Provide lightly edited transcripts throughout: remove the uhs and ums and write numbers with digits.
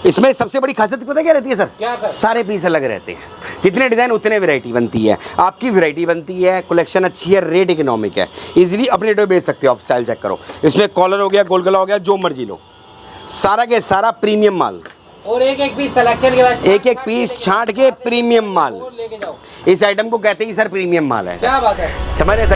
इसमें सबसे बड़ी खासियत पता क्या रहती है सर? क्या सर? सारे पीस अलग रहते हैं, जितने डिज़ाइन उतने वैरायटी बनती है, आपकी वैरायटी बनती है, कलेक्शन अच्छी है, रेट इकोनॉमिक है, इजीली अपने रेट में बेच सकते हो आप। स्टाइल चेक करो, इसमें कॉलर हो गया, गोल गला हो गया, जो मर्जी लो, सारा के सारा प्रीमियम माल, और एक एक पीस सिलेक्शन के साथ एक एक पीस छांट के प्रीमियम माल। और लेके जाओ। इस आइटम को कहते ही सर प्रीमियम माल है। क्या बात है, समझ रहे सर?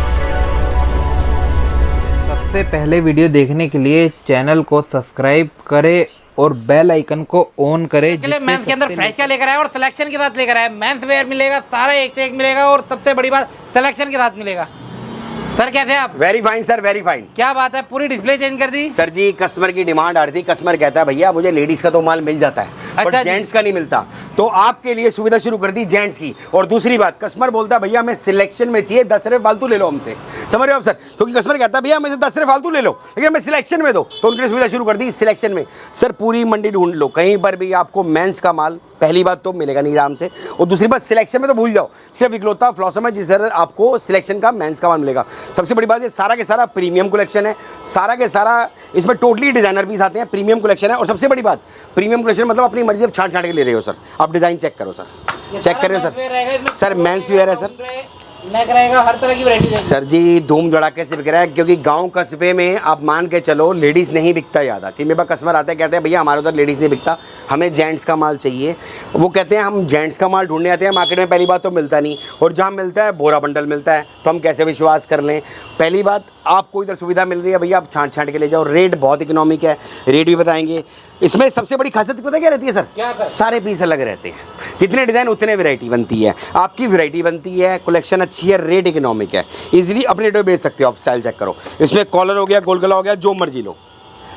सबसे पहले वीडियो देखने के लिए चैनल को सब्सक्राइब करें और बेल आइकन को ऑन करें। मेंस के अंदर फ्रेश का लेकर आया और सिलेक्शन के साथ लेकर आया। मेंस वेयर मिलेगा, सारा एक से एक मिलेगा, और सबसे बड़ी बात सिलेक्शन के साथ मिलेगा। सर कैसे आप? Very fine sir, very fine. क्या बात है, पूरी डिस्प्ले चेंज कर दी सर जी। कस्टमर की डिमांड आ रही थी, कस्टमर कहता है भैया मुझे लेडीज का तो माल मिल जाता है अच्छा और जेंट्स का नहीं मिलता, तो आपके लिए सुविधा शुरू कर दी जेंट्स की। और दूसरी बात, कस्टमर बोलता है भैया हमें सिलेक्शन में चाहिए, 10 रुपये फालतू ले लो हमसे। समझ रहे हो आप सर? क्योंकि कस्टमर कहता है भैया मुझे 10 रुपये फालतू ले लो, लेकिन हमें सिलेक्शन में दो, तो उनके लिए सुविधा शुरू कर दी सिलेक्शन में। सर पूरी मंडी ढूंढ लो, कहीं पर भी आपको मेंस का माल पहली बात तो मिलेगा नहीं आराम से, और दूसरी बात सिलेक्शन में तो भूल जाओ, सिर्फ इकलौता फ्लॉसम है जिस तरह आपको सिलेक्शन का मेंस का माल मिलेगा। सबसे बड़ी बात ये सारा के सारा प्रीमियम कलेक्शन है, सारा के सारा इसमें टोटली डिजाइनर पीस आते हैं, प्रीमियम कलेक्शन है। और सबसे बड़ी बात प्रीमियम कलेक्शन मतलब अपनी मर्जी अब छांट छांट के ले रहे हो सर। आप डिजाइन चेक करो सर, चेक करो सर। सर मेंस वेयर है सर, नेक रहेगा, हर तरह की वैरायटी सर जी। धूम धड़ाके से बिक रहा है, क्योंकि गांव कस्बे में आप मान के चलो लेडीज़ नहीं बिकता ज़्यादा। कि मेरे पास कस्टमर आते हैं कहते हैं भैया हमारे उधर लेडीज़ नहीं बिकता, हमें जेंट्स का माल चाहिए। वो कहते हैं हम जेंट्स का माल ढूंढने आते हैं, मार्केट में पहली बात तो मिलता नहीं, और जहाँ मिलता है बोरा बंडल मिलता है, तो हम कैसे विश्वास कर लें। पहली बात आपको इधर सुविधा मिल रही है भैया, आप छांट छांट के ले जाओ, रेट बहुत इकोनॉमिक है, रेट भी बताएंगे। इसमें सबसे बड़ी खासियत पता क्या रहती है सर? क्या सर? सारे पीस अलग रहते हैं, जितने डिज़ाइन उतने वैरायटी बनती है, आपकी वैरायटी बनती है, कलेक्शन अच्छी है, रेट इकोनॉमिक है, इजीली अपने रेट में बेच सकते हो आप। स्टाइल चेक करो, इसमें कॉलर हो गया, गोल गला हो गया, जो मर्जी लो,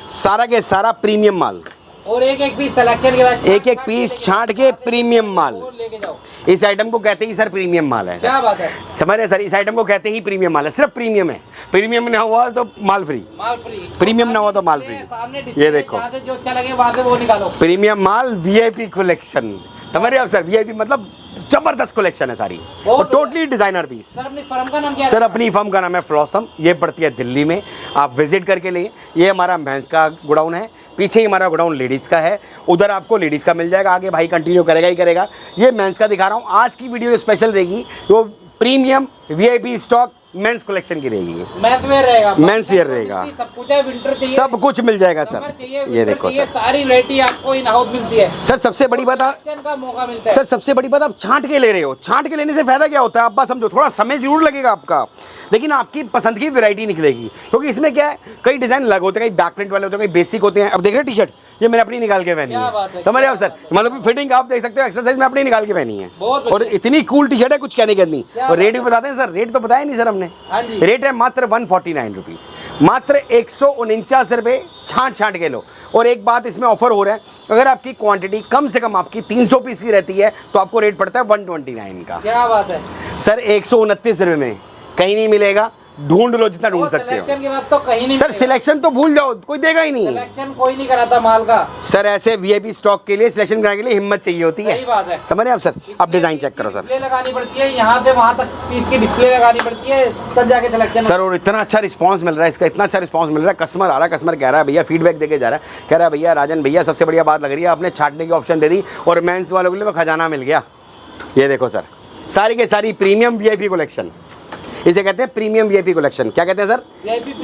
सारा के सारा प्रीमियम माल, और एक एक पीस सिलेक्शन के साथ एक एक पीस छांट के प्रीमियम माल। और लेके जाओ। इस आइटम को कहते ही सर प्रीमियम माल है। क्या बात है, समझ रहे सर? इस आइटम को कहते ही प्रीमियम माल है, सिर्फ प्रीमियम है। प्रीमियम ना हुआ तो माल फ्री, माल फ्री। प्रीमियम ना हुआ तो माल फ्री। सामने ये देखो जहाँ से जो अच्छा लगे वहाँ से वो निकालो। प्रीमियम माल, वीआईपी कलेक्शन। समझ रहे हो आप सर? वीआईपी मतलब जबरदस्त कलेक्शन है सारी, और टोटली डिजाइनर पीस। सर अपनी फर्म का नाम क्या है? सर अपनी फर्म का नाम है फ्लॉसम, ये पड़ती है दिल्ली में, आप विजिट करके लिए। ये हमारा मेंस का गोडाउन है, पीछे ही हमारा गोडाउन लेडीज़ का है, उधर आपको लेडीज़ का मिल जाएगा, आगे भाई कंटिन्यू करेगा ही करेगा। ये मेंस का दिखा रहा हूँ। आज की वीडियो जो स्पेशल रहेगी वो premium VIP stock men's collection की रहेगी। मेंस वेयर रहेगा, मेंस वेयर रहेगा, सब कुछ है। विंटर चाहिए, सब कुछ मिल जाएगा सर। चाहिए, ये देखो सर, सारी वैरायटी आपको इन हाउस मिलती है सर। सबसे बड़ी बात का मौका मिलता है सर, सबसे बड़ी बात आप छांट के ले रहे हो। छांट के लेने से फायदा क्या होता है आप बात समझो, थोड़ा समय जरूर लगेगा आपका, लेकिन आपकी पसंद की वैरायटी निकलेगी। क्योंकि इसमें क्या है, कई डिजाइन अलग होते हैं, कई बैक प्रिंट वाले होते हैं, कई बेसिक होते हैं। अब देख रहे टी शर्ट, ये मैंने अपनी निकाल के पहनी है, समझ रहे हो सर? मतलब फिटिंग आप देख सकते हो, एक्सरसाइज में अपनी निकाल के पहनी है, और इतनी कूल टी शर्ट है, कुछ कहने की नहीं। और रेट भी बताते हैं सर, रेट तो बताया नहीं सर हमने। रेट है मात्र 149 रुपीज़, मात्र 149 रुपये। छांट छांट के लो। और एक बात इसमें ऑफर हो रहा है, अगर आपकी क्वांटिटी कम से कम आपकी 300 पीस की रहती है तो आपको रेट पड़ता है 129 का। क्या बात है सर? 129 रुपये में कहीं नहीं मिलेगा, ढूंढ लो जितना ढूंढ सकते हो। सिलेक्शन के साथ तो कहीं नहीं सर सिलेक्शन तो भूल जाओ, कोई देगा ही नहीं। सिलेक्शन कोई नहीं कराता माल का सर ऐसे वीआईपी स्टॉक के लिए सिलेक्शन कराने के लिए हिम्मत चाहिए होती है। सही बात है, समझ रहे हैं आप सर? आप डिजाइन चेक करो सर, डिस्प्ले लगानी पड़ती है, यहाँ से वहाँ तक पीस की डिस्प्ले लगानी पड़ती है, तब जाके सिलेक्शन। सर और इतना अच्छा रिस्पांस मिल रहा है इसका, इतना अच्छा रिस्पांस मिल रहा है। कस्टमर आ रहा है, कस्टमर कह रहा है भैया फीडबैक देके जा रहा है, कह रहा है भैया राजन भैया सबसे बढ़िया बात लग रही है, आपने छाटने की ऑप्शन दे दी, और मेंस वालों के लिए तो खजाना मिल गया। ये देखो सर, सारी के सारी प्रीमियम वीआईपी कलेक्शन, इसे कहते हैं प्रीमियम वीआईपी कलेक्शन। क्या कहते हैं सर?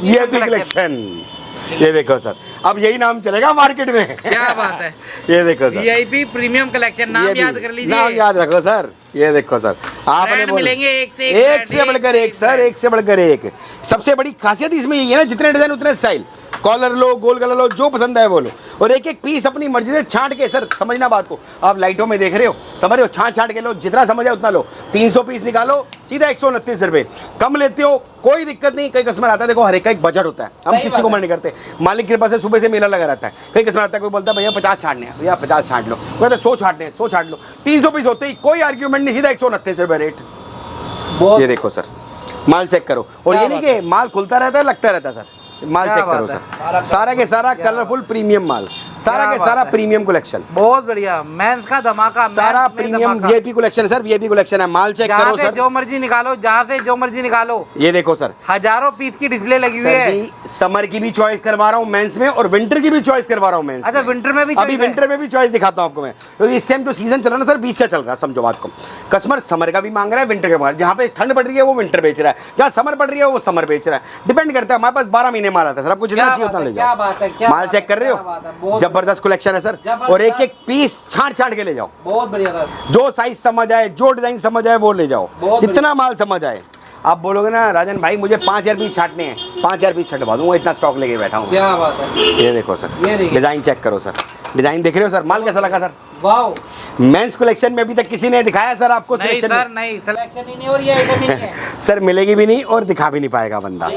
VIP collection. ये देखो सर, अब यही नाम चलेगा मार्केट में। क्या बात है, ये देखो सर, वीआईपी प्रीमियम कलेक्शन, नाम याद कर लीजिए, नाम याद रखो सर। ये देखो सर, आपने मिलेंगे एक से बढ़कर एक सर, एक से बढ़कर एक। सबसे बड़ी खासियत इसमें यही है ना, जितने डिजाइन उतने स्टाइल, कॉलर लो, गोल गला लो, जो पसंद है वो लो, और एक एक पीस अपनी मर्जी से छांट के। सर समझना बात को, आप लाइटों में देख रहे हो, समझ रहे हो? छांट छांट के लो, जितना समझ है उतना लो। 300 पीस निकालो, सीधा 129 रुपये। कम लेते हो कोई दिक्कत नहीं। कई कस्टमर आता है, देखो हर एक का एक बजट होता है, हम किसी को मना नहीं करते, मालिक के पास सुबह से मेला लगा रहता है। कई कस्टमर आता है, कोई बोलता है भैया 50 छाटने हैं, भैया 50 छाट लो, कहते 100 छाटने हैं, 100 छाट लो। 300 पीस होते ही कोई आर्ग्यूमेंट नहीं, सीधा 129 रुपये रेट। ये देखो सर, माल चेक करो, और ये नहीं कि माल खुलता रहता है लगता रहता है सर, माल क्या चेक बात करो है। सर, सारा के सारा कलरफुल प्रीमियम माल, सारा क्या के बात सारा है। प्रीमियम कलेक्शन, बहुत बढ़िया, मेंस का धमाका, सारा मेंस में प्रीमियम धमाका। वीआईपी कलेक्शन है सर, वीआईपी कलेक्शन है। माल चेक जहाँ करो से सर, जो मर्जी निकालो, जहाँ से जो मर्जी निकालो। ये देखो सर, हजारों पीस की डिस्प्ले लगी हुई सर है। जी समर की भी चॉइस करवा रहा हूँ मेंस में, और विंटर की भी चॉइस करवा रहा हूँ मेंस अच्छा, में। विंटर में भी अभी choice है? विंटर में भी चॉइस दिखाता हूँ आपको मैं, क्योंकि इस टाइम जो सीजन चल रहा है ना सर, बीच का चल रहा है, समझो बात को। कस्टमर समर का भी मांग रहा है, विंटर का मांग रहा है। जहाँ पे ठंड पड़ रही है वो विंटर बेच रहा है, जहाँ समर पड़ रही है वो समर बेच रहा है, डिपेंड करता है। हमारे पास 12 महीने माल आता है सर, आपको जितना क्या चाहिए बात उतना है, ले क्या बात है, जाओ। क्या माल बात चेक है, कर रहे क्या बात है, हो, बहुत जबरदस्त कलेक्शन है सर, जबरदस्त। और एक एक पीस छांट छांट के ले जाओ, बहुत बढ़िया सर। जो साइज समझ आए, जो डिजाइन समझ आए वो ले जाओ, बहुत जितना माल समझ आए। आप बोलोगे ना राजन भाई मुझे 5000 पीस छाटने हैं, 5000 पीस छटवा दूंगा, इतना स्टॉक लेके बैठा हूँ। क्या बात है, ये देखो सर, ये देखिए। डिजाइन चेक करो सर, डिजाइन देख रहे हो सर, माल कैसा लगा सर? वाओ। मेंस कलेक्शन में अभी तक किसी ने दिखाया सर आपको नहीं सिलेक्शन सर, नहीं, सिलेक्शन ही नहीं और ये आइटम ही नहीं है। सर मिलेगी भी नहीं और दिखा भी नहीं पाएगा बंदा।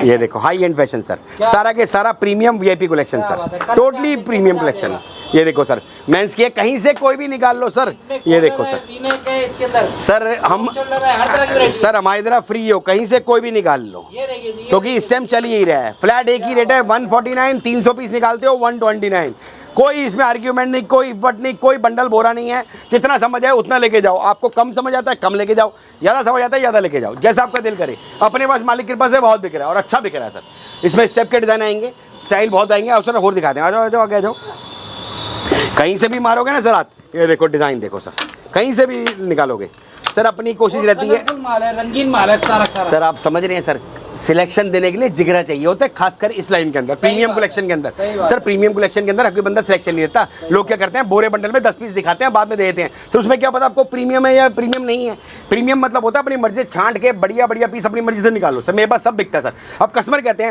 ये देखो हाई एंड फैशन सर, सारा के सारा प्रीमियम वीआईपी कलेक्शन क्या बात सर, है, टोटली प्रीमियम कलेक्शन। ये देखो सर, मेंस की है, कहीं से कोई भी निकाल लो सर। ये देखो सर, इसके अंदर सर हम शोल्डर है, हर तरह की वैरायटी। सर हमारी तरह फ्री हो, कहीं से कोई भी निकाल लो, ये देखिए जी, क्योंकि इस टाइम चल ही रहा है। फ्लैट एक ही रेट है 149, 300 पीस निकालते हो 129। कोई इसमें आर्ग्यूमेंट नहीं, कोई इफर्ट नहीं, कोई बंडल बोरा नहीं है। जितना समझ आए उतना लेके जाओ, आपको कम समझ आता है कम लेके जाओ, ज़्यादा समझ आता है ज़्यादा लेके जाओ, जैसा आपका दिल करे। अपने पास मालिक कृपा से बहुत बिक रहा है और अच्छा बिक रहा है सर। इसमें स्टेप के डिज़ाइन आएंगे, स्टाइल बहुत आएंगे, आप सर और दिखाते हैं। आ जाओ आ जाओ, आगे आ जाओ। कहीं से भी मारोगे ना सर आप, ये देखो डिज़ाइन देखो सर, कहीं से भी निकालोगे सर, अपनी कोशिश रहती है। कलरफुल माल है, रंगीन माल है सारा सारा। सर आप समझ रहे हैं सर, सिलेक्शन देने के लिए जिगरा चाहिए होता है, खासकर इस लाइन के अंदर, प्रीमियम कलेक्शन के अंदर। सर प्रीमियम कलेक्शन के अंदर हर कोई बंदा सिलेक्शन नहीं देता। लोग क्या करते हैं, बोरे बंडल में 10 पीस दिखाते हैं, बाद में दे देते हैं, तो उसमें क्या पता आपको प्रीमियम है या प्रीमियम नहीं है। प्रीमियम मतलब होता है अपनी मर्जी से छांट के बढ़िया बढ़िया पीस अपनी मर्जी से निकालो। सर मेरे पास सब बिकता है सर। अब कस्टमर कहते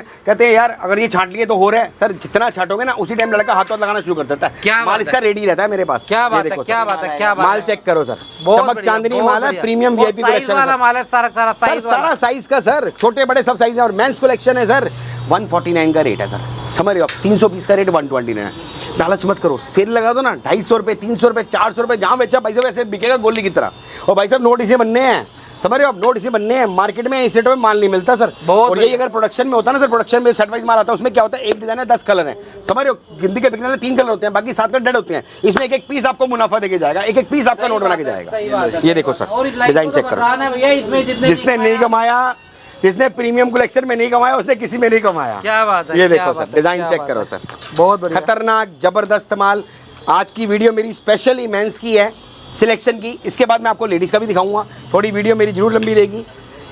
हैं यार अगर ये छांट लिए तो हो रहा है सर, जितना छाटोगे ना उसी टाइम लड़का हाथ लगाना शुरू कर देता क्या है। बात माल है? इसका रेडी रहता है मेरे पास। क्या ये बात है, देखो क्या सर, बात है, क्या बात माल है। चेक करो सर, बहुत चमक बढ़िया, चांदनी बहुत माल है, बढ़िया। प्रीमियम और वीआईपी साइज कलेक्शन वाला माल है, सारा सारा सर, साइज वाला। सारा साइज का सर, छोटे बड़े सब साइज है। और मेंस कलेक्शन है सर, 149 का रेट है सर, समझ रहे हो आप? 300 पीस का रेट 129 है। लालच मत करो, सेल लगा दो ना, 250 रुपये, 300 रुपये, 400 रुपये, जहाँ बेचा भाई साहब वैसे बिकेगा गोली की तरह। और भाई साहब नोट इसे बनने हैं, समझ रहे हो आप? नोट इसे बनने हैं, मार्केट में इस रेटों में माल नहीं मिलता सर। बहुत और यही अगर प्रोडक्शन में होता ना सर, प्रोडक्शन में सेट वाइज माल आता है, उसमें क्या होता है, एक डिजाइन है 10 कलर है, समझ रहे हो? गिनती के बिकने वाले 3 कलर होते हैं, बाकी 7 का डेड होते हैं। इसमें एक एक पीस आपको मुनाफा देके जाएगा, एक एक पीस आपका नोट बना के सही बात जाएगा। है, ये देखो सर, और इस लाइन डिजाइन को तो चेक करो। बताना है भैया, इसमें जितने जिसने नहीं कमाया, जिसने प्रीमियम कलेक्शन में नहीं कमाया, उसने किसी में नहीं कमाया। क्या बात है, ये क्या देखो बात सर, है, डिजाइन क्या चेक बात करो है। सर, बहुत बढ़िया। खतरनाक जबरदस्त माल। आज की वीडियो मेरी स्पेशली मेंस की है, सिलेक्शन की। इसके बाद मैं आपको लेडीज़ का भी दिखाऊंगा, थोड़ी वीडियो मेरी जरूर लंबी रहेगी।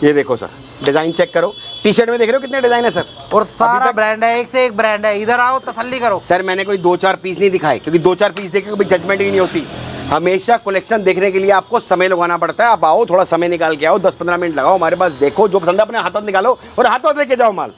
ये देखो सर, डिज़ाइन चेक करो। टी शर्ट में देख रहे हो कितने डिज़ाइन है सर, और सारा ब्रांड है, एक से एक ब्रांड है। इधर आओ, तसल्ली करो। सर मैंने कोई 2-4 पीस नहीं दिखाए, क्योंकि 2-4 पीस देख के कोई जजमेंट ही नहीं होती। हमेशा कलेक्शन देखने के लिए आपको समय लगाना पड़ता है। आप आओ, थोड़ा समय निकाल के आओ, 10-15 मिनट लगाओ हमारे पास, देखो जो पसंद है अपने हाथों निकालो और हाथों लेके जाओ माल।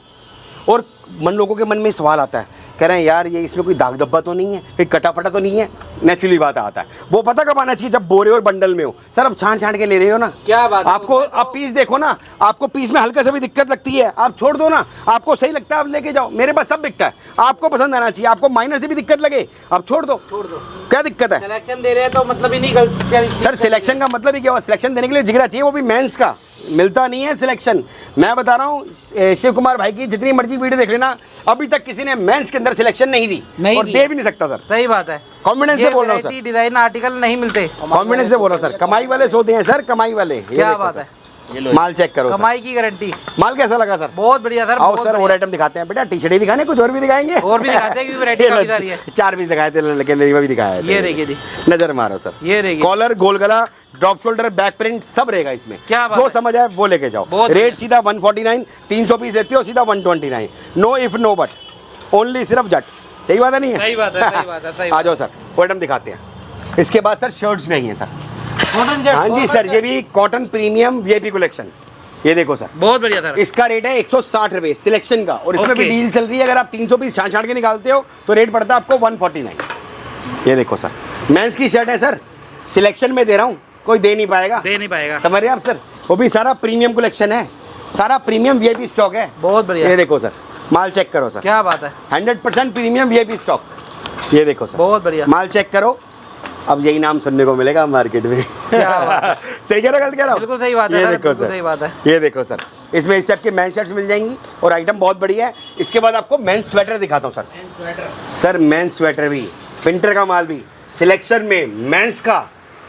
और लोगों के मन में सवाल आता है, कह रहे हैं यार ये इसमें कोई दाग धब्बा तो नहीं है, कोई कटा फटा तो नहीं है। नेचुरली बात आता है, वो पता कब आना चाहिए, जब बोरे और बंडल में हो। सर अब छांट छांट के ले रहे हो ना, क्या बात है? आपको अब पीस देखो ना, आपको पीस में हल्का सा भी दिक्कत लगती है, आप छोड़ दो ना। आपको सही लगता है आप लेके जाओ, मेरे पास सब बिकता है। आपको पसंद आना चाहिए, आपको माइनर से भी दिक्कत लगे आप छोड़ दो, क्या दिक्कत है? सिलेक्शन दे रहे हैं तो मतलब ही नहीं गलत। सर सिलेक्शन का मतलब ही क्या हुआ, सिलेक्शन देने के लिए जिगरा चाहिए, वो भी मेंस का। मिलता नहीं है सिलेक्शन। मैं बता रहा हूँ शिव कुमार भाई की जितनी मर्जी वीडियो देख लेना, अभी तक किसी ने मेंस के अंदर सिलेक्शन नहीं दी, और दे भी नहीं सकता सर। सही बात है, कॉन्फिडेंस से बोल रहा हूँ सर, डिजाइन आर्टिकल नहीं मिलते। कॉन्फिडेंस से बोल रहा हूँ सर, कमाई वाले सोते हैं सर, कमाई वाले। ये क्या देखो बात सर, है, माल चेक करो सर, कमाई की गारंटी। माल कैसा लगा सर? बहुत बढ़िया सर, आओ बहुत सर और बढ़िया। आइटम दिखाते हैं। बेटा टी शर्ट ही दिखाने, कुछ और भी दिखाएंगे? और भी दिखाते हैं, क्योंकि वैरायटी काफी सारी है। 4 पीस दिखाए थे, लेकिन भी दिखाया है। ये देखिए जी, नजर मारो सर, ये देखिए। कॉलर, गोल गला, ड्रॉप शोल्डर, बैक प्रिंट सब रहेगा इसमें। क्या बात जो है? समझ आए वो लेके जाओ। बहुत रेट सीधा 149, 300 पीस लेते हो सीधा 129। No if no but, only सिर्फ जट। सही बात है नहीं है? सही बात है, सही बात है, सही आ जाओ सर, वो आइटम दिखाते हैं। इसके बाद सर शर्ट्स भी आई हैं सर। कॉटन जैट, हाँ जी सर, ये भी कॉटन प्रीमियम वीआईपी कलेक्शन। ये देखो सर, बहुत बढ़िया सर। इसका रेट है 160 रुपये सिलेक्शन का, और इसमें भी ओके। डील चल रही है। अगर आप 300 पीस छाट छाट के निकालते हो तो रेट पड़ता है आपको 149। ये देखो सर, मेंस की शर्ट है सर, सिलेक्शन में दे रहा हूँ, कोई दे नहीं पाएगा, दे नहीं पाएगा। समझ रहे हैं आप सर? वो भी सारा प्रीमियम कलेक्शन है, सारा प्रीमियम वीआईपी स्टॉक है। बहुत बढ़िया। ये देखो सर, माल चेक करो सर, क्या बात है, 100% प्रीमियम वीआईपी स्टॉक। ये देखो सर, बहुत बढ़िया। माल चेक करो। अब यही नाम सुनने को मिलेगा मार्केट में। क्या बात है। सही कह रहा हूँ, गलत कह रहा हूँ? बिल्कुल सही बात है ये सर, देखो बिल्कुल सर, सही बात है। ये देखो सर, इसमें इस टाइप के मैन शर्ट्स मिल जाएंगी और आइटम बहुत बढ़िया है। इसके बाद आपको मेन स्वेटर दिखाता हूँ सर। सर मेन स्वेटर भी, विंटर का माल भी, सिलेक्शन में मेंस का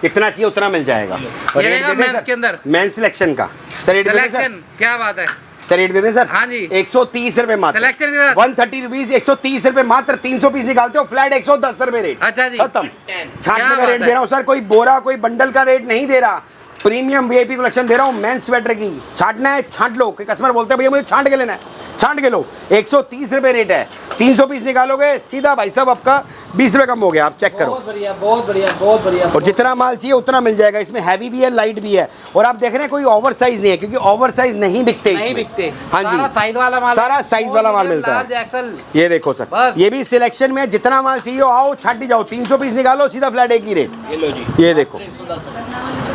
कितना चाहिए उतना मिल जाएगा। और ये रेट रहेगा दे दें men's सर? के अंदर। मेन सिलेक्शन का सर रेट दे दें सर? सिलेक्शन क्या बात है। सर रेट दे दें सर? हाँ जी। 130 रुपए मात्र। सिलेक्शन के साथ 130 रुपीज, 130 रुपए मात्र। 300 पीस निकालते हो फ्लैट 110 रुपए रेट। अच्छा जी। खत्म। छाटने क्या का रेट बात दे रहा हूँ सर, कोई बोरा कोई बंडल का रेट नहीं दे रहा। प्रीमियम वीआईपी कलेक्शन दे रहा हूँ मेन स्वेटर की। छाटना है छाट लो, कि कस्टमर बोलते हैं भैया मुझे छाट के लेना है, छाट के लो। 130 रुपए रेट है। 300 पीस निकालोगे सीधा भाई साहब आपका 20 रुपए कम हो गया। आप चेक करो। बहुत बढ़िया बहुत बढ़िया बहुत बढ़िया। और जितना माल चाहिए उतना मिल जाएगा। इसमें हैवी भी है, लाइट भी है। और आप देख रहे हैं कोई ओवर साइज नहीं है, क्योंकि ओवर साइज नहीं बिकते नहीं इसमें। बिकते। हाँ सारा जी, साइज वाला माल, सारा साइज वाला माल मिलता है। Large axle. ये देखो सर, बस। ये भी सिलेक्शन में जितना माल चाहिए आओ छाटी जाओ। 300 पीस निकालो सीधा फ्लैट एक ही रेट। ये लो जी, ये देखो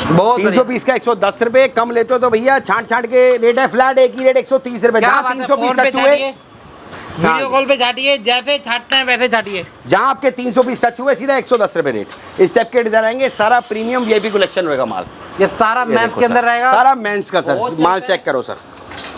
बहुत 300 पीस का 110 रुपए। कम लेते हो तो भैया छाट छाट के रेट है, फ्लैट एक ही रेट 130 रुपए। क्या जहाँ बात है। 300 पीस फोन पे टच हुए, छाटिए, वीडियो कॉल पे छाटिए, जैसे छाटना है वैसे छाटिए। जहाँ आपके 300 पीस टच हुए सीधा 110 रुपए रेट। इस टाइप के डिजाइन आएंगे। सारा प्रीमियम वीआईपी कलेक्शन रहेगा माल। ये सारा ये मेंस देखो के सर, अंदर रहेगा। सारा मेंस का सर। बहुत माल अच्छा चेक करो सर।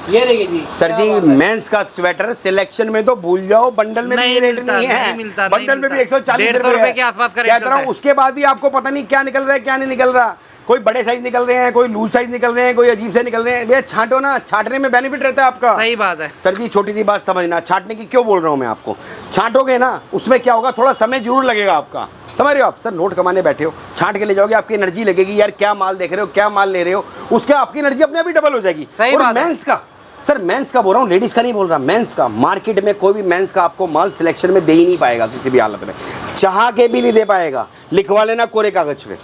ये देखिए जी सर जी मेंस का स्वेटर सिलेक्शन में तो भूल जाओ, बंडल में भी नहीं ये रेट मिलता, नहीं है। नहीं मिलता, नहीं बंडल में भी मिलता। 140 150 रुपए रुपए के आसपास का रेट क्या कह रहा हूँ। चलता है। उसके बाद भी आपको पता नहीं क्या निकल रहा है क्या नहीं निकल रहा। कोई बड़े साइज निकल रहे हैं, कोई लूज साइज निकल रहे हैं, कोई अजीब से निकल रहे हैं। भैया छांटो ना, छाटने में बेनिफिट रहता है आपका। सही बात है। सर जी छोटी सी बात समझना, छाटने की क्यों बोल रहा हूँ मैं आपको। छाटोगे ना उसमें क्या होगा, थोड़ा समय जरूर लगेगा आपका। समझ रहे हो आप। सर नोट कमाने बैठे हो, छाट के ले जाओगे, आपकी एनर्जी लगेगी यार क्या माल देख रहे हो, क्या माल ले रहे हो, उसके आपकी एनर्जी अपने आप ही डबल हो जाएगी। सही और बात है। मेंस का सर, मेंस का बोल रहा हूँ, लेडीज का नहीं बोल रहा। मेंस का मार्केट में कोई भी मेंस का आपको माल सिलेक्शन में दे ही नहीं पाएगा किसी भी हालत में। चाह के भी नहीं दे पाएगा। लिखवा लेना कोरे कागज पे।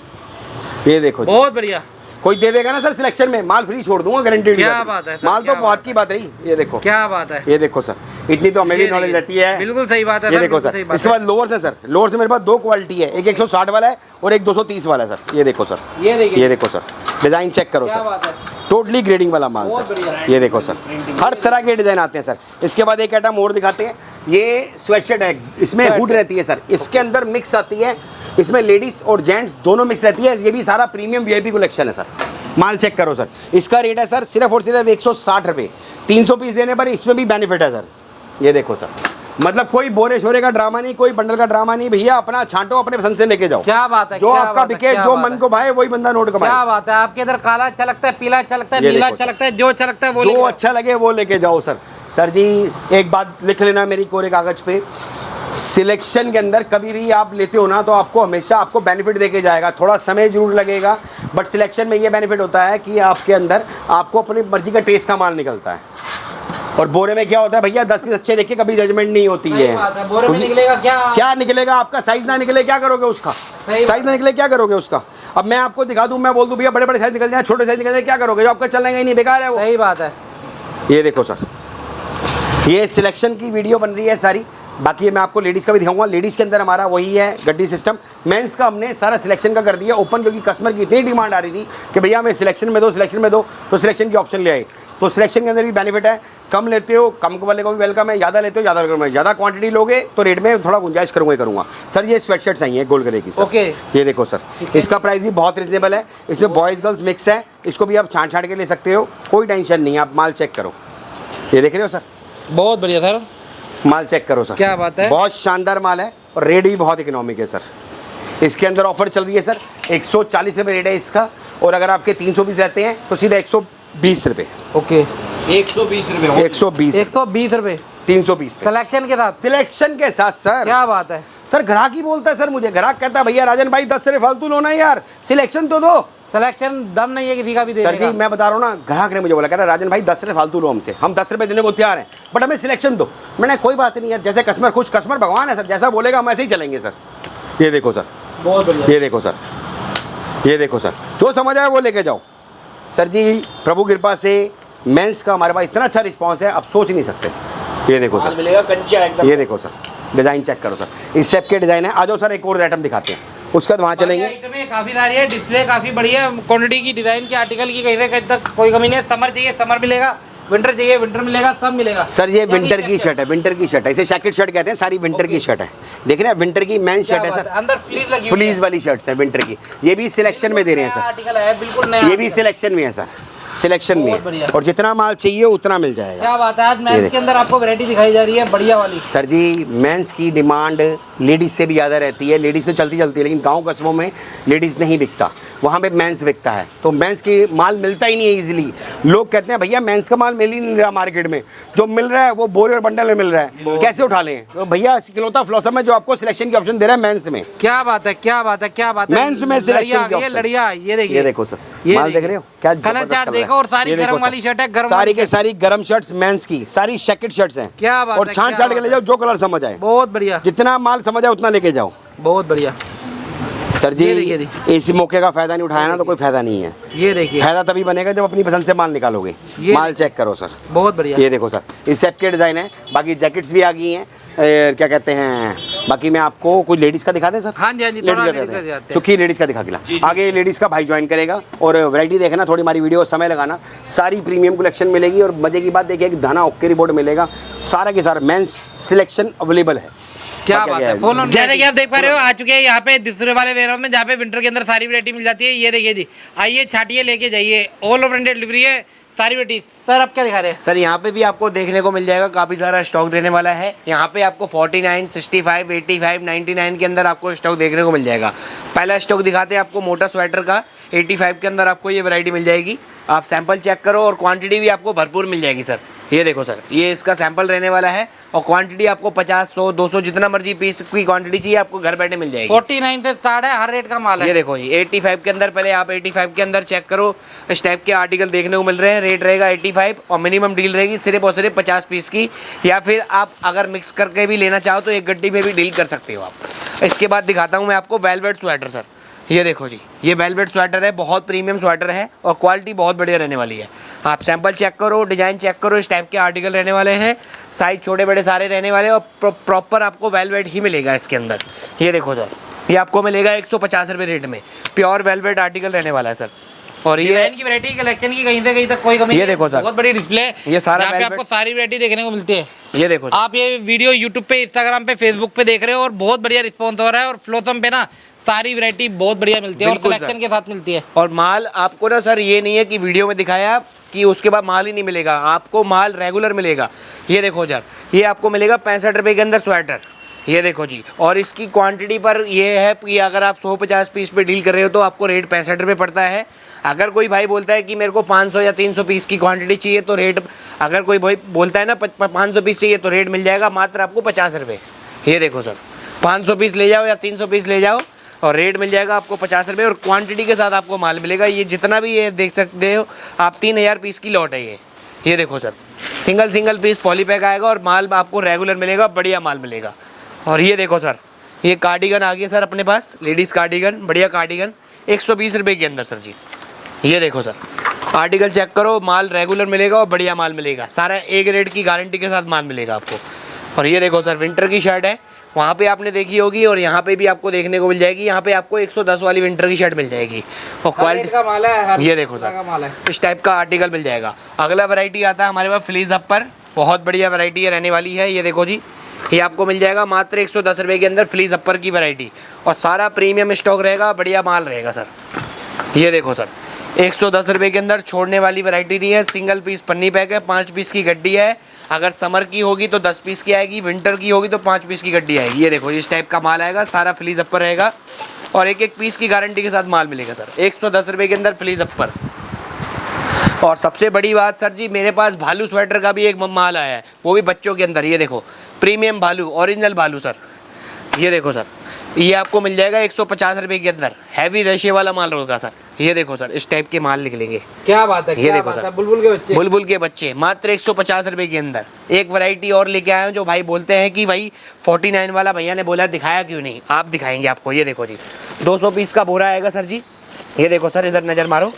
ये देखो जी, बहुत बढ़िया। कोई दे देगा ना सर सिलेक्शन में, माल फ्री छोड़ दूंगा गारंटीड। क्या बात है सर, माल तो क्या बहुत बात की बात रही। ये देखो क्या बात है। ये देखो सर, इतनी तो हमें भी ये नॉलेज देखिए। रहती है। बिल्कुल सही बात है ये सर, देखो बिल्कुल सर। सही बात इसके है। बाद लोअर से सर, लोअर से मेरे पास दो क्वालिटी है, एक 160 वाला है और एक 230 वाला है सर। ये देखो सर, ये देखिए। ये देखो सर, डिजाइन चेक करो क्या सर। बात है। टोटली ग्रेडिंग वाला माल बहुत सर। बढ़िया। ये देखो सर, हर तरह के डिजाइन आते हैं सर। इसके बाद एक आइटम और दिखाते हैं। ये स्वेटशर्ट है, इसमें हुड रहती है सर, इसके अंदर मिक्स आती है। इसमें लेडीज और जेंट्स दोनों मिक्स रहती है। ये भी सारा प्रीमियम वीआईपी कलेक्शन है सर। माल चेक करो सर। इसका रेट है सर सिर्फ और सिर्फ 160 रुपये। 300 पीस देने पर इसमें भी बेनिफिट है सर। ये देखो सर, मतलब कोई बोरे शोरे का ड्रामा नहीं, कोई बंडल का ड्रामा नहीं। भैया अपना छांटो, अपने पसंद से लेके जाओ। क्या बात है। जो क्या आपका बात है, बिके, क्या जो बात मन है। को भाए वही बंदा नोट क्या कमाए। बात है। आपके इधर काला अच्छा लगता है, पीला अच्छा लगता है, ये नीला देखो अच्छा सर। लगता है, जो अच्छा लगता है वो जो लेके जाओ। अच्छा लगे वो लेके जाओ सर। सर जी एक बात लिख लेना मेरी कोरे कागज पे, सिलेक्शन के अंदर कभी भी आप लेते हो ना तो आपको हमेशा आपको बेनिफिट देके जाएगा। थोड़ा समय जरूर लगेगा, बट सिलेक्शन में ये बेनिफिट होता है कि आपके अंदर आपको अपनी मर्जी का टेस्ट का माल निकलता है। और बोरे में क्या होता है भैया, 10 पीस अच्छे देख के कभी जजमेंट नहीं होती सही है। बात है। बोरे में क्योंकि निकलेगा क्या। क्या निकलेगा, आपका साइज ना निकले क्या करोगे उसका। सही साइज ना निकले क्या करोगे उसका। अब मैं आपको दिखा दूं, मैं बोल दूं भैया बड़े बड़े साइज निकल जाए, छोटे साइज निकल जाए, क्या करोगे। जो आपका चलेगा ही नहीं, बेकार है वो। सही बात है। ये देखो सर, ये सिलेक्शन की वीडियो बन रही है सारी। बाकी मैं आपको लेडीज़ का भी दिखाऊंगा। लेडीज़ के अंदर हमारा वही है गड्डी सिस्टम। मेंस का हमने सारा सिलेक्शन का कर दिया ओपन, क्योंकि कस्टमर की इतनी डिमांड आ रही थी कि भैया हमें सिलेक्शन में दो, सिलेक्शन में दो, तो सिलेक्शन की ऑप्शन ले आए। तो सिलेक्शन के अंदर भी बेनिफिट है। कम लेते हो कम वाले को भी वेलकम है, ज़्यादा लेते हो ज़्यादा वेलकम है। ज़्यादा क्वांटिटी लोगे तो रेट में थोड़ा गुंजाइश करूँगा सर। ये स्वेट शर्ट्स आई हैं गोल्ड कलर की सर। ओके। ये देखो सर, इसका प्राइस भी बहुत रिजनेबल है। इसमें बॉयज़ गर्ल्स मिक्स है। इसको भी आप छाँट छाँट के ले सकते हो, कोई टेंशन नहीं है। आप माल चेक करो, ये देख रहे हो सर। बहुत बढ़िया सर। माल चेक करो सर, क्या बात है। बहुत शानदार माल है और रेट भी बहुत इकोनॉमिक है सर। इसके अंदर ऑफर चल रही है सर, 140 रुपये रेट है इसका। और अगर आपके 300 पीस रहते हैं तो सीधा 120 रुपये। ओके। 120 रुपये। 120 120 रुपये 300 पीस पे। सिलेक्शन के साथ। सिलेक्शन के साथ सर। क्या बात है सर, ग्राहक ही बोलता है सर मुझे, ग्राहक कहता है भैया राजन भाई 10 रुपये फालतू लो ना यार, सिलेक्शन तो दो। सिलेक्शन दम नहीं है किसी का भी सर देने जी का। मैं बता रहा हूँ ना, ग्राहक ने मुझे बोला कह रहा राजन भाई 10 रुपये फालतू लो हमसे, हम 10 रुपये देने को तैयार हैं, बट हमें सिलेक्शन दो। मैंने कोई बात नहीं यार, जैसे कस्टमर खुश, कस्टमर भगवान है सर, जैसा बोलेगा हम ऐसे ही चलेंगे सर। ये देखो सर, बहुत बढ़िया। ये देखो सर, ये देखो सर, जो समझ आए वो लेके जाओ सर जी। प्रभु कृपा से मेंस का हमारे पास इतना अच्छा रिस्पांस है, आप सोच नहीं सकते। ये देखो माल सर, मिलेगा कंचा एकदम। ये देखो सर, डिज़ाइन चेक करो सर। इस सेप के डिज़ाइन है। आ जाओ सर, एक और आइटम दिखाते हैं, उसके बाद वहाँ चलेंगे। आइटमें काफी सारी है, डिस्प्ले काफी बढ़िया है, क्वांटिटी की, डिजाइन की, आर्टिकल की कहीं से कहीं तक कोई कमी नहीं है। समर चाहिए समर मिलेगा, विंटर चाहिए विंटर मिलेगा, सब मिलेगा। सर ये विंटर की शर्ट है, विंटर की शर्ट है, इसे जैकेट शर्ट कहते हैं, सारी विंटर की शर्ट है। देख रहे हैं, विंटर की मेन शर्ट है सर, अंदर फ्लीज लगी हुई फ्लीज वाली शर्ट्स है विंटर की। ये भी सिलेक्शन में दे रहे हैं सर, आर्टिकल है बिल्कुल नया ये भी सिलेक्शन में है सर। सिलेक्शन बहुत में, बढ़िया। और जितना माल चाहिए उतना मिल जाएगा। क्या बात है, आज ये मेंस देखो। के अंदर आपको वैरायटी दिखाई जा रही है बढ़िया वाली। सर जी, मेंस की डिमांड लेडीज़ से भी ज़्यादा रहती है। लेडीज़ तो चलती है, लेकिन गांव कस्बों में लेडीज़ नहीं बिकता, वहाँ पे मेंस बिकता है। तो मेंस की माल मिलता ही नहीं है ईजिली। लोग कहते हैं भैया मेंस का माल मिल ही नहीं रहा मार्केट में, जो मिल रहा है वो बोरे और बंडल में मिल रहा है, कैसे उठा लें? तो भैया इकलौता फ्लॉसम है जो आपको सिलेक्शन की ऑप्शन दे रहा है मेंस में। क्या बात है, क्या बात है, क्या बात है। मेंस में सिलेक्शन की ये ऑप्शन। लड़िया, ये देखिए, ये देखो सर, ये माल देख रहे हो क्या कलर जबरदस्त चार्ट कलर है। देखो, और सारी ये देखो गरम सर, वाली शर्ट है, गरम सारी वाली के सारी गरम शर्ट्स मेंस की, सारी जैकेट शर्ट्स हैं। क्या बात और है, छांट क्या छांट के बात ले है। जाओ, जो कलर समझ आए, बहुत बढ़िया, जितना माल समझ आए उतना लेके जाओ। बहुत बढ़िया। सर जी, ये देखिए, इस मौके का फायदा नहीं उठाया ना तो कोई फायदा नहीं है। ये देखिए, फायदा तभी बनेगा जब अपनी पसंद से माल निकालोगे। ये माल चेक करो सर, बहुत बढ़िया। ये देखो सर, इस सेप के डिज़ाइन है। बाकी जैकेट्स भी आ गई हैं, क्या कहते हैं, बाकी मैं आपको कोई लेडीज़ का दिखा दें सर? हाँ जी, हाँ जी, लेडीज़ थोड़ा का लेडीज़ दिखाते का हैं। दिखाते हैं। सुखी लेडीज़ का दिखा के आगे लेडीज़ का भाई ज्वाइन करेगा। और वैरायटी देखना, थोड़ी हमारी वीडियो समय लगाना, सारी प्रीमियम कलेक्शन मिलेगी। और मज़े की बात देखिए, एक दाना ओके रिपोर्ट मिलेगा, सारा के सारा मेंस सिलेक्शन अवेलेबल है। क्या बात है, फुल ऑन। जैसे कि आप देख पा रहे हो, आ चुके हैं यहाँ पे दूसरे वाले वेयरहाउस में, जहाँ पे विंटर के अंदर सारी वैरायटी मिल जाती है। ये देखिए जी, आइए छाटिए, लेके जाइए, ऑल ओवर इंडिया डिलीवरी है, सारी वैरायटी। सर आप क्या दिखा रहे हैं? सर यहाँ पे भी आपको देखने को मिल जाएगा, काफ़ी सारा स्टॉक रहने वाला है। यहाँ पे आपको 49, 65, 85, 99 के अंदर आपको स्टॉक देखने को मिल जाएगा। पहला स्टॉक दिखाते हैं आपको मोटा स्वेटर का, 85 के अंदर आपको ये वैरायटी मिल जाएगी। आप सैंपल चेक करो, और क्वांटिटी भी आपको भरपूर मिल जाएगी सर। ये देखो सर, ये इसका सैंपल रहने वाला है, और क्वांटिटी आपको 50, 100, 200 जितना मर्जी पीस की क्वांटिटी चाहिए आपको घर बैठे मिल जाएगी। 49 से स्टार्ट है, हर रेट का माल है। ये देखो जी, 85 के अंदर, पहले आप 85 के अंदर चेक करो, इस टाइप के आर्टिकल देखने को मिल रहे हैं। रेट रहेगा 85, और मिनिमम डील रहेगी सिर्फ और सिर्फ 50 पीस की। या फिर आप अगर मिक्स करके भी लेना चाहो तो एक गड्डी में भी डील कर सकते हो आप। इसके बाद दिखाता हूँ मैं आपको वेलवेट स्वेटर सर। ये देखो जी, ये वेलवेट स्वेटर है, बहुत प्रीमियम स्वेटर है, और क्वालिटी बहुत बढ़िया रहने वाली है। आप सैंपल चेक करो, डिज़ाइन चेक करो, इस टाइप के आर्टिकल रहने वाले हैं। साइज छोटे बड़े सारे रहने वाले हैं, और प्रॉपर आपको वेलवेट ही मिलेगा इसके अंदर। ये देखो सर, ये आपको मिलेगा 150 रुपये रेट में, प्योर वेलवेट आर्टिकल रहने वाला है सर। और ये डिजाइन की वैरायटी, कलेक्शन की कहीं से कहीं तक कोई कमी ये नहीं है। देखो सर, बहुत बड़ी डिस्प्ले है, ये सारा यहाँ पे velvet- आपको सारी वैरायटी देखने को मिलती है। ये देखो सर, आप ये वीडियो यूट्यूब पे, इंस्टाग्राम पे, फेसबुक पे देख रहे हो, और बहुत बढ़िया रिस्पॉन्स हो रहा है। और फ्लोसम पे ना सारी वैरायटी बहुत बढ़िया मिलती है, और बिल्कुल सिलेक्शन सर। के साथ मिलती है। और माल आपको ना सर, ये नहीं है कि वीडियो में दिखाया कि उसके बाद माल ही नहीं मिलेगा, आपको माल रेगुलर मिलेगा। ये देखो सर, ये आपको मिलेगा 65 रुपये के अंदर स्वेटर। ये देखो जी, और इसकी क्वांटिटी पर ये है कि अगर आप 150 पीस पे डील कर रहे हो तो आपको रेट 65 रुपये पड़ता है। अगर कोई भाई बोलता है कि मेरे को 500 या 300 पीस की क्वांटिटी चाहिए तो रेट, अगर कोई भाई बोलता है ना 500 पीस चाहिए तो रेट मिल जाएगा मात्र आपको 50 रुपये। ये देखो सर, 500 पीस ले जाओ या 300 पीस ले जाओ, और रेट मिल जाएगा आपको 50 रुपये, और क्वांटिटी के साथ आपको माल मिलेगा। ये जितना भी ये देख सकते हो आप, 3000 पीस की लॉट है ये देखो सर, सिंगल पीस पॉलीपैक आएगा, और माल आपको रेगुलर मिलेगा, बढ़िया माल मिलेगा। और ये देखो सर, ये कार्डिगन आ गई सर अपने पास, लेडीज़ कार्डिगन, बढ़िया कार्डिगन, 120 रुपये के अंदर सर जी। ये देखो सर, आर्टिकल चेक करो, माल रेगुलर मिलेगा और बढ़िया माल मिलेगा, सारा एक रेट की गारंटी के साथ माल मिलेगा आपको। और ये देखो सर, विंटर की शर्ट है, वहाँ पे आपने देखी होगी, और यहाँ पे भी आपको देखने को मिल जाएगी। यहाँ पे आपको 110 वाली विंटर की शर्ट मिल जाएगी, और हर रेट का माल है, हर ये देखो तरह का सर, माल है। इस टाइप का आर्टिकल मिल जाएगा। अगला वैरायटी आता है हमारे पास फ्लीज अपर, बहुत बढ़िया वैरायटी रहने वाली है। ये देखो जी, ये आपको मिल जाएगा मात्र 110 रुपये के अंदर फ्लीज अपर की वैरायटी, और सारा प्रीमियम स्टॉक रहेगा, बढ़िया माल रहेगा सर। ये देखो सर, 110 रुपये के अंदर छोड़ने वाली वैरायटी नहीं है, सिंगल पीस पन्नी पैक है, 5 पीस की गड्डी है। अगर समर की होगी तो 10 पीस की आएगी, विंटर की होगी तो 5 पीस की गड्डी आएगी। ये देखो, इस टाइप का माल आएगा, सारा फ्लीज अपर रहेगा, और एक पीस की गारंटी के साथ माल मिलेगा सर। 110 रुपये के अंदर फ्लीज अपर। और सबसे बड़ी बात सर जी, मेरे पास भालू स्वेटर का भी एक माल आया है, वो भी बच्चों के अंदर। ये देखो, प्रीमियम भालू, ओरिजिनल भालू सर। ये देखो सर, ये आपको मिल जाएगा 150 रुपये के अंदर, हैवी रेशे वाला माल होगा सर। ये देखो सर, इस टाइप के माल निकलेंगे। क्या बात है, ये क्या देखो बात सर, है, बुलबुल के बच्चे, बुलबुल के बच्चे, मात्र 150 रुपये के अंदर। एक वैरायटी और लेके आए हैं, जो भाई बोलते हैं कि भाई 49 वाला भैया ने बोला दिखाया क्यों नहीं, आप दिखाएंगे आपको। ये देखो जी, 200 पीस का बोरा आएगा सर जी। ये देखो सर, इधर नज़र मारो,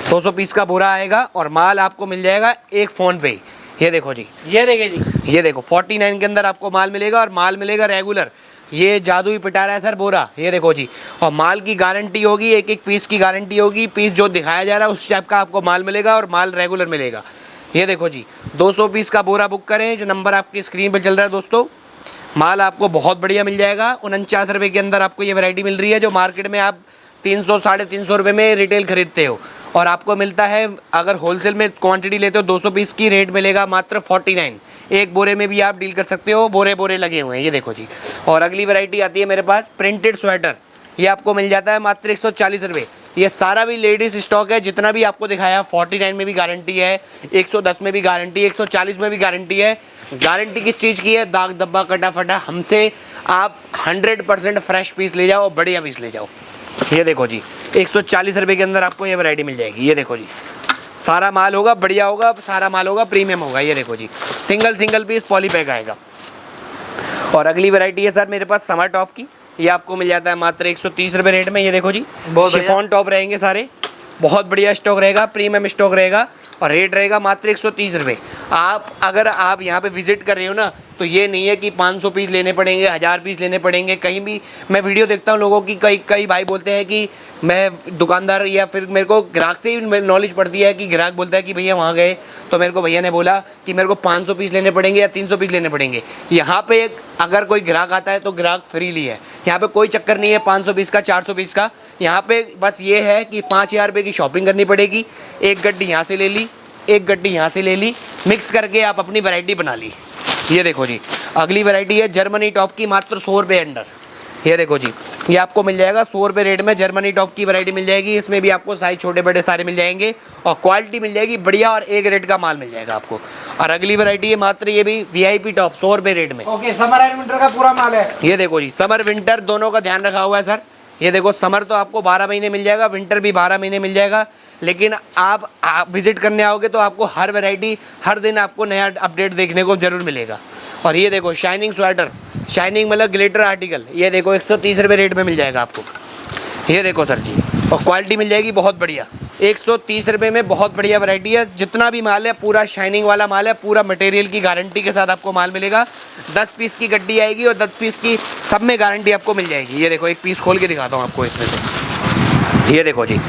200 पीस का बोरा आएगा, और माल आपको मिल जाएगा एक फ़ोन पे ही। ये देखो जी, ये देखिए जी, ये देखो 49 के अंदर आपको माल मिलेगा, और माल मिलेगा रेगुलर। ये जादू ही पिटा रहा है सर बोरा। ये देखो जी, और माल की गारंटी होगी, एक पीस की गारंटी होगी, पीस जो दिखाया जा रहा है उस टाइप का आपको माल मिलेगा, और माल रेगुलर मिलेगा। ये देखो जी, 200 पीस का बोरा बुक करें, जो नंबर आपकी स्क्रीन पर चल रहा है दोस्तों। माल आपको बहुत बढ़िया मिल जाएगा। 49 रुपये के अंदर आपको ये वैरायटी मिल रही है, जो मार्केट में आप 300 साढ़े 300 रुपये में रिटेल खरीदते हो, और आपको मिलता है अगर होलसेल में क्वांटिटी लेते हो 200 पीस की, रेट मिलेगा मात्र 49। एक बोरे में भी आप डील कर सकते हो, बोरे बोरे लगे हुए हैं, ये देखो जी। और अगली वैरायटी आती है मेरे पास प्रिंटेड स्वेटर, ये आपको मिल जाता है मात्र 140 रुपये। ये सारा भी लेडीज स्टॉक है, जितना भी आपको दिखाया 49 में भी गारंटी है, 110 में भी गारंटी, 140 में भी गारंटी है। गारंटी किस चीज़ की है? दाग धब्बा कटा फटा, हमसे आप 100% फ्रेश पीस ले जाओ, बढ़िया पीस ले जाओ। ये देखो जी 140 रुपये के अंदर आपको ये वैरायटी मिल जाएगी। ये देखो जी सारा माल होगा, बढ़िया होगा, सारा माल होगा, प्रीमियम होगा। ये देखो जी सिंगल पीस पॉली पैक आएगा। और अगली वैरायटी है सर मेरे पास समर टॉप की, ये आपको मिल जाता है मात्र 130 रुपये रेट में। ये देखो जी शिफॉन टॉप रहेंगे सारे, बहुत बढ़िया स्टॉक रहेगा, प्रीमियम स्टॉक रहेगा और रेट रहेगा मात्र 130 रुपये। अगर आप यहाँ पे विजिट कर रहे हो ना, तो ये नहीं है कि 500 पीस लेने पड़ेंगे, 1000 पीस लेने पड़ेंगे। कहीं भी मैं वीडियो देखता हूँ लोगों की, कई भाई बोलते हैं कि मैं दुकानदार, या फिर मेरे को ग्राहक से ही नॉलेज पड़ती है कि ग्राहक बोलता है कि भैया वहाँ गए तो मेरे को भैया ने बोला कि मेरे को 500 पीस लेने पड़ेंगे या 300 पीस लेने पड़ेंगे। यहाँ पे अगर कोई ग्राहक आता है तो ग्राहक फ्रीली है, यहाँ पे कोई चक्कर नहीं है 500 पीस का, 400 पीस का। यहाँ पे बस ये है कि 5000 रुपये की शॉपिंग करनी पड़ेगी, एक गड्डी यहाँ से ले ली, एक गड्डी यहाँ से ले ली, मिक्स करके आप अपनी वैरायटी बना ली। ये देखो जी अगली वैरायटी है जर्मनी टॉप की, मात्र 100 रुपये अंडर। ये देखो जी ये आपको मिल जाएगा 100 रुपये रेट में, जर्मनी टॉप की वैरायटी मिल जाएगी। इसमें भी आपको साइज छोटे बड़े सारे मिल जाएंगे और क्वालिटी मिल जाएगी बढ़िया, और एक रेट का माल मिल जाएगा आपको। और अगली वैरायटी है मात्र ये भी VIP टॉप 100 रुपये रेट में। ओके, समर एंड विंटर का पूरा माल है। ये देखो जी समर विंटर दोनों का ध्यान रखा हुआ है सर। ये देखो समर तो आपको 12 महीने मिल जाएगा, विंटर भी 12 महीने मिल जाएगा। लेकिन आप विजिट करने आओगे तो आपको हर वैरायटी, हर दिन आपको नया अपडेट देखने को जरूर मिलेगा। और ये देखो शाइनिंग स्वेटर, शाइनिंग मतलब ग्लिटर आर्टिकल, ये देखो 130 रुपये रेट में मिल जाएगा आपको। ये देखो सर जी, और क्वालिटी मिल जाएगी बहुत बढ़िया, 130 रुपये में बहुत बढ़िया वैरायटी है। जितना भी माल है पूरा शाइनिंग वाला माल है, पूरा मटेरियल की गारंटी के साथ आपको माल मिलेगा। 10 पीस की गड्डी आएगी और 10 पीस की सब में गारंटी आपको मिल जाएगी। ये देखो एक पीस खोल के दिखाता हूँ आपको इसमें से। ये देखो जी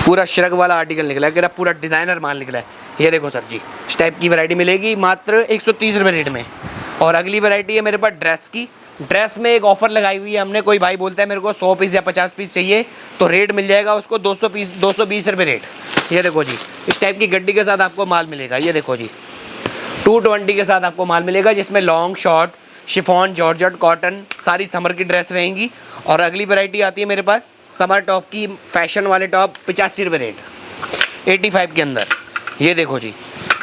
पूरा श्रग वाला आर्टिकल निकला है, पूरा डिज़ाइनर माल निकला है। ये देखो सर जी इस टाइप की वैरायटी मिलेगी मात्र 130 रुपये रेट में। और अगली वैरायटी है मेरे पास ड्रेस की। ड्रेस में एक ऑफर लगाई हुई है हमने, कोई भाई बोलता है मेरे को 100 पीस या 50 पीस चाहिए तो रेट मिल जाएगा उसको 200 पीस 220 रुपये रेट। ये देखो जी इस टाइप की गड्डी के साथ आपको माल मिलेगा। ये देखो जी 220 के साथ आपको माल मिलेगा, जिसमें long short chiffon georgette cotton सारी समर की ड्रेस रहेंगी। और अगली वैरायटी आती है मेरे पास समर टॉप की, फैशन वाले टॉप 85 रुपये रेट 85 के अंदर। ये देखो जी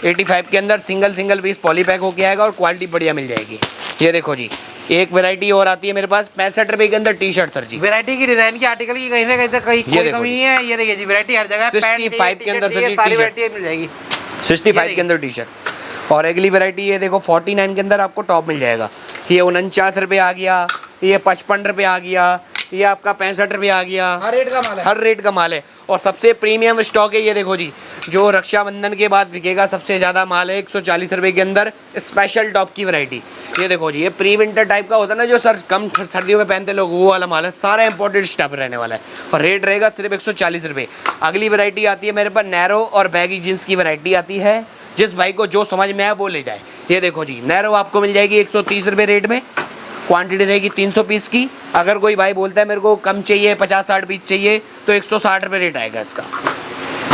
85 के अंदर सिंगल पीस पॉली पैक होके आएगा और क्वालिटी बढ़िया मिल जाएगी। ये देखो जी एक वैरायटी और आती है मेरे पास 65 रुपये के अंदर टी-शर्ट सर जी। वैरायटी की डिजाइन की आर्टिकल की कहीं से कहीं तक कोई कमी नहीं है। ये देखिए जी वैरायटी हर जगह 65 के अंदर सर जी सारी वैरायटी मिल जाएगी। 65 के अंदर टी-शर्ट। और अगली वैरायटी ये देखो 49 के अंदर आपको टॉप मिल जाएगा। ये 49 रुपये आ गया, ये 55 रुपये आ गया, ये आपका 65 रुपये आ गया। हर रेट का माल है, हर रेट का माल है। और सबसे प्रीमियम स्टॉक है ये देखो जी, जो रक्षाबंधन के बाद बिकेगा सबसे ज़्यादा माल है 140 रुपये के अंदर स्पेशल टॉप की वैरायटी। ये देखो जी ये प्री विंटर टाइप का होता है ना, जो सर कम सर्दियों में पहनते लोग, वो वाला माल है, सारा इंपोर्टेड स्टफ रहने वाला है और रेट रहेगा सिर्फ 140 रुपये। अगली वैरायटी आती है मेरे पास नैरो और बैगी जीन्स की वैरायटी आती है, जिस भाई को जो समझ में आए वो ले जाए। ये देखो जी नैरो आपको मिल जाएगी 130 रुपये रेट में, क्वांटिटी रहेगी 300 पीस की। अगर कोई भाई बोलता है मेरे को कम चाहिए 50-60 पीस चाहिए तो 160 रुपये रेट आएगा इसका।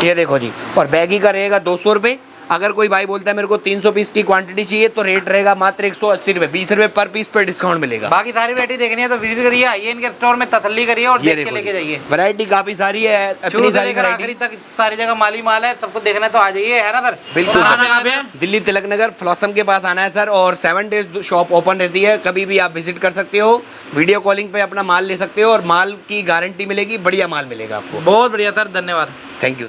ये देखो जी और बैगी का रहेगा 200 रुपये। अगर कोई भाई बोलता है मेरे को 300 पीस की क्वांटिटी चाहिए तो रेट रहेगा मात्र 180 रुपये, 20 रुपये पर पीस पर डिस्काउंट मिलेगा। बाकी सारी वैरायटी देखनी है तो विजिट करिए, आइए इनके स्टोर में तसल्ली करिए और देख के लेके जाइए। वैरायटी काफी सारी है, शुरू से लेकर आखिरी तक सारी जगह माली माल है, सबको देखना है तो आ जाइए, है ना सर? बिल्कुल। आना कहाँ पे है? दिल्ली तिलक नगर फ्लॉसम के पास आना है सर, और 7 डेज शॉप ओपन रहती है, कभी भी आप विजिट कर सकते हो, वीडियो कॉलिंग पे अपना माल ले सकते हो और माल की गारंटी मिलेगी, बढ़िया माल मिलेगा आपको। बहुत बढ़िया सर, धन्यवाद, थैंक यू।